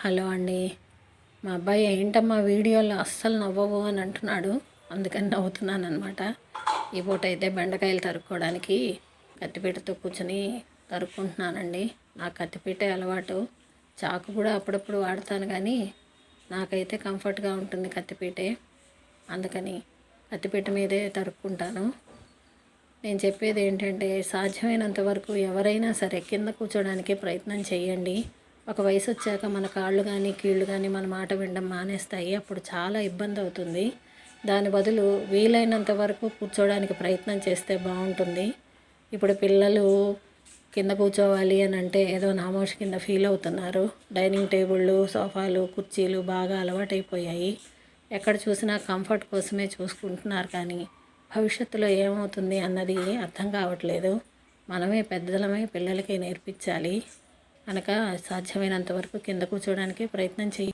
Hello అండి. మా అబ్బాయి ఏంటమ్మా వీడియోలో అస్సలు నవ్వవు అని అంటున్నాడు. అందుకని నవ్వుతున్నాను అనమాట. ఈ పూట అయితే బెండకాయలు తరుక్కోవడానికి కత్తిపీటతో కూర్చొని తరుక్కుంటున్నానండి. నాకు కత్తిపీటే అలవాటు. చాకు కూడా అప్పుడప్పుడు వాడతాను, కానీ నాకైతే కంఫర్ట్గా ఉంటుంది కత్తిపీటే. అందుకని కత్తిపీట మీదే తరుక్కుంటాను. నేను చెప్పేది ఏంటంటే, సాధ్యమైనంత వరకు ఎవరైనా సరే కింద కూర్చోడానికి ప్రయత్నం చేయండి. ఒక వయసు వచ్చాక మన కాళ్ళు కానీ కీళ్ళు కానీ మన మాట వినడం మానేస్తాయి. అప్పుడు చాలా ఇబ్బంది అవుతుంది. దాని బదులు వీలైనంత వరకు కూర్చోడానికి ప్రయత్నం చేస్తే బాగుంటుంది. ఇప్పుడు పిల్లలు కింద కూర్చోవాలి అని అంటే ఏదో నామోషి కింద ఫీల్ అవుతున్నారు. డైనింగ్ టేబుళ్ళు, సోఫాలు, కుర్చీలు బాగా అలవాటైపోయాయి. ఎక్కడ చూసినా కంఫర్ట్ కోసమే చూసుకుంటున్నారు, కానీ భవిష్యత్తులో ఏమవుతుంది అన్నది అర్థం కావట్లేదు. మనమే పెద్దలమై పిల్లలకి నేర్పించాలి కనుక సాధ్యమైనంత వరకు కింద కూర్చోడానికి ప్రయత్నం చేయి.